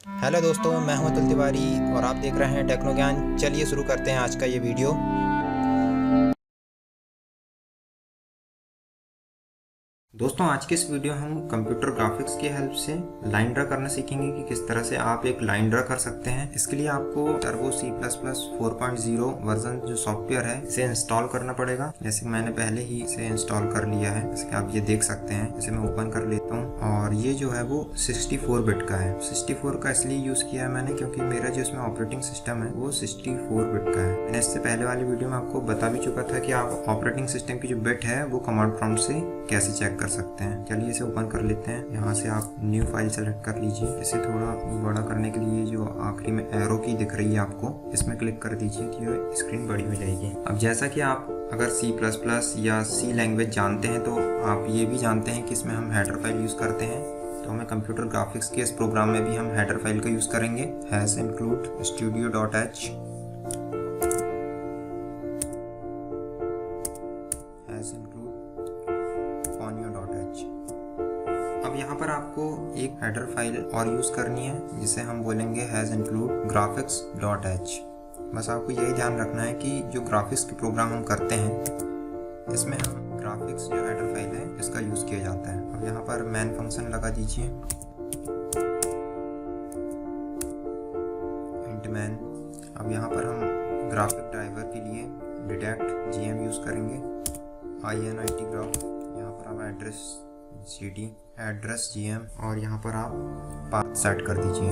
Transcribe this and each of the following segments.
Hello दोस्तों, मैं हूं अतुल तिवारी और आप देख रहे हैं टेक्नो ज्ञान। चलिए शुरू करते हैं आज का ये वीडियो। दोस्तों, आज के इस वीडियो में हम कंप्यूटर ग्राफिक्स की हेल्प से लाइन ड्रा करना सीखेंगे कि किस तरह से आप एक लाइन ड्रा कर सकते हैं। इसके लिए आपको टर्बो C++ 4.0 वर्जन जो सॉफ्टवेयर है इसे इंस्टॉल करना पड़ेगा। जैसे कि मैंने पहले ही इसे इंस्टॉल कर लिया है, जैसे कि आप ये देख सकते हैं। इसे मैं ओपन कर लेता हूँ और ये जो है वो 64 बिट का है। 64 का इसलिए यूज़ किया है मैंने क्योंकि मेरा जो इसमें ऑपरेटिंग सिस्टम है वो 64 बिट का है। मैंने इससे पहले वाली वीडियो में आपको बता भी चुका था कि आप ऑपरेटिंग सिस्टम की जो बिट है वो कमांड प्रॉम्प्ट से कैसे चेक कर सकते हैं। चलिए इसे ओपन कर लेते हैं। यहाँ से आप न्यू फाइल सेलेक्ट कर लीजिए। इसे थोड़ा बड़ा करने के लिए जो आखिरी में एरो की दिख रही है आपको, इसमें क्लिक कर दीजिए तो ये स्क्रीन बड़ी हो जाएगी। अब जैसा कि आप अगर C++ या C लैंग्वेज जानते हैं तो आप ये भी जानते हैं कि इसमें हम हेडर फाइल यूज़ करते हैं। तो हमें कंप्यूटर ग्राफिक्स के इस प्रोग्राम में भी हम हेडर फाइल का यूज़ करेंगे। हैज़ इंक्लूड studio.h अब यहाँ पर आपको एक हेडर फाइल और यूज़ करनी है जिसे हम बोलेंगे हैज़ इंक्लूड graphics.h। बस आपको यही ध्यान रखना है कि जो ग्राफिक्स के प्रोग्राम हम करते हैं इसमें हम ग्राफिक्स जो हेडर फाइल है इसका यूज़ किया जाता है। अब यहाँ पर मैन फंक्शन लगा दीजिए, इंट मैन। अब यहाँ पर हम ग्राफिक ड्राइवर के लिए डिटेक्ट GM यूज़ करेंगे, INIT ग्राफ। यहाँ पर आप एड्रेस GM और यहाँ पर आप पाथ सेट कर दीजिए।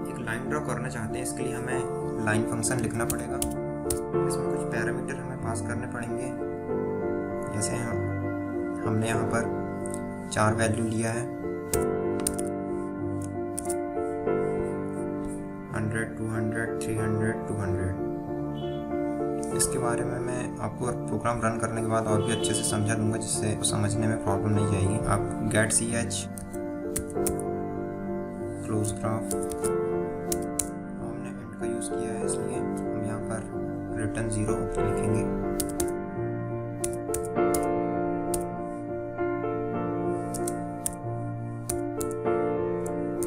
एक लाइन ड्रॉ करना चाहते हैं, इसके लिए हमें लाइन फंक्शन लिखना पड़ेगा। इसमें कुछ पैरामीटर हमें पास करने पड़ेंगे। जैसे हमने यहाँ पर 4 वैल्यू लिया है, 100, 200, 300, 200। इसके बारे में मैं आपको प्रोग्राम रन करने के बाद और भी अच्छे से समझा दूंगा, जिससे समझने में प्रॉब्लम नहीं आएगी। आप गेट CH क्लोज ग्राफ, हमने इंट का यूज़ किया है इसलिए हम यहाँ पर रिटर्न 0 लिखेंगे।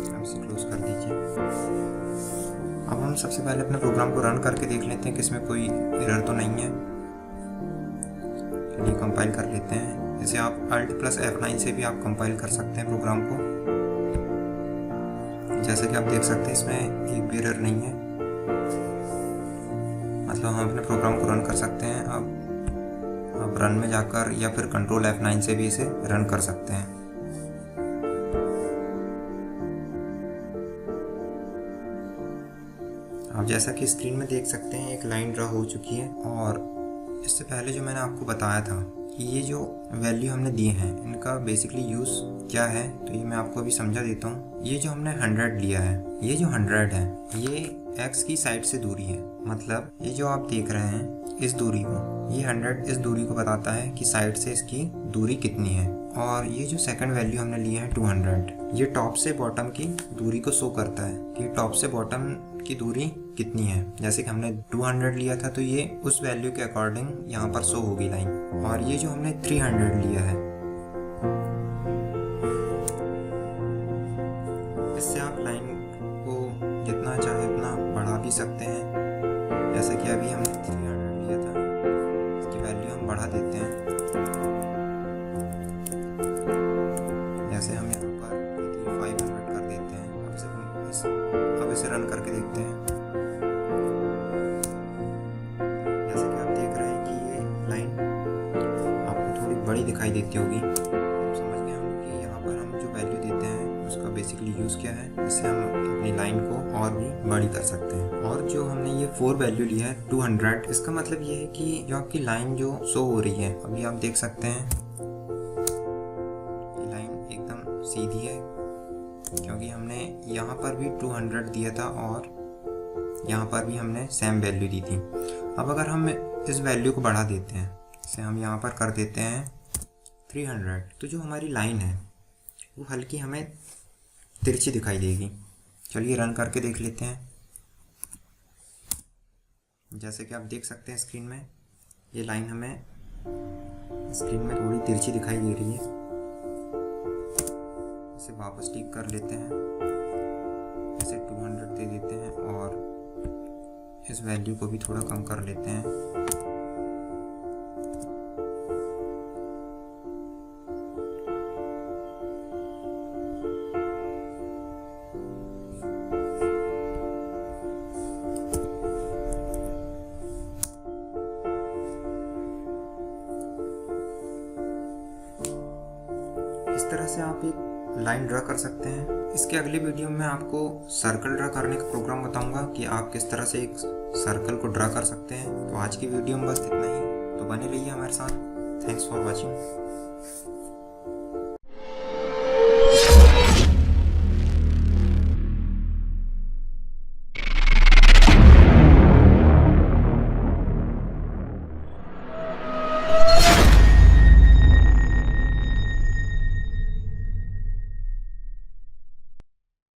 अब इसे क्लोज कर दीजिए। अब हम सबसे पहले अपने प्रोग्राम को रन करके देख लेते हैं कि इसमें कोई एरर तो नहीं है। चलिए कंपाइल कर लेते हैं। जैसे आप Alt+F9 से भी आप कंपाइल कर सकते हैं प्रोग्राम को। जैसे कि आप देख सकते हैं इसमें एक भी एरर नहीं है, मतलब हम अपने प्रोग्राम को रन कर सकते हैं। अब रन में जाकर या फिर Ctrl F9 से भी इसे रन कर सकते हैं। आप जैसा कि स्क्रीन में देख सकते हैं एक लाइन ड्रा हो चुकी है। और इससे पहले जो मैंने आपको बताया था कि ये जो वैल्यू हमने दिए हैं इनका बेसिकली यूज़ क्या है, तो ये मैं आपको अभी समझा देता हूँ। ये जो हमने 100 लिया है, ये जो 100 है ये x की साइड से दूरी है। मतलब ये जो आप देख रहे हैं इस दूरी को, ये 100 इस दूरी को बताता है कि साइड से इसकी दूरी कितनी है। और ये जो सेकंड वैल्यू हमने लिया है 200, ये टॉप से बॉटम की दूरी को शो करता है कि टॉप से बॉटम की दूरी कितनी है। जैसे कि हमने 200 लिया था तो ये उस वैल्यू के अकॉर्डिंग यहाँ पर शो होगी लाइन। और ये जो हमने 300 लिया है, इससे आप लाइन को जितना चाहे उतना बढ़ा भी सकते हैं। जैसे कि अभी हमने 300 लिया था, इसकी वैल्यू हम बढ़ा देते हैं। जैसे हम यहाँ पर 500 कर देते हैं। अब इसे रन करके देखते हैं। जैसे कि आप देख रहे हैं कि ये लाइन आपको थोड़ी बड़ी दिखाई देती होगी। समझ गए हम कि यहाँ पर हम जो वैल्यू देते हैं उसका बेसिकली यूज़ क्या है, इससे हम अपनी लाइन को और भी बड़ी कर सकते हैं। और जो हमने ये 4 वैल्यू लिया है 200, इसका मतलब ये है कि जो आपकी लाइन जो शो हो रही है, अभी आप देख सकते हैं ये लाइन एकदम सीधी है क्योंकि हमने यहाँ पर भी 200 दिया था और यहाँ पर भी हमने सेम वैल्यू दी थी। अब अगर हम इस वैल्यू को बढ़ा देते हैं, इसे हम यहाँ पर कर देते हैं 300, तो जो हमारी लाइन है वो हल्की हमें तिरछी दिखाई देगी। चलिए रन करके देख लेते हैं। जैसे कि आप देख सकते हैं स्क्रीन में ये लाइन हमें स्क्रीन में थोड़ी तिरछी दिखाई दे रही है। इसे वापस टिक कर लेते हैं, इसे 200 दे देते हैं और इस वैल्यू को भी थोड़ा कम कर लेते हैं। इस तरह से आप एक लाइन ड्रा कर सकते हैं। इसके अगले वीडियो में आपको सर्कल ड्रा करने का प्रोग्राम बताऊंगा कि आप किस तरह से एक सर्कल को ड्रा कर सकते हैं। तो आज की वीडियो में बस इतना ही, तो बने रहिए हमारे साथ। Thanks for watching.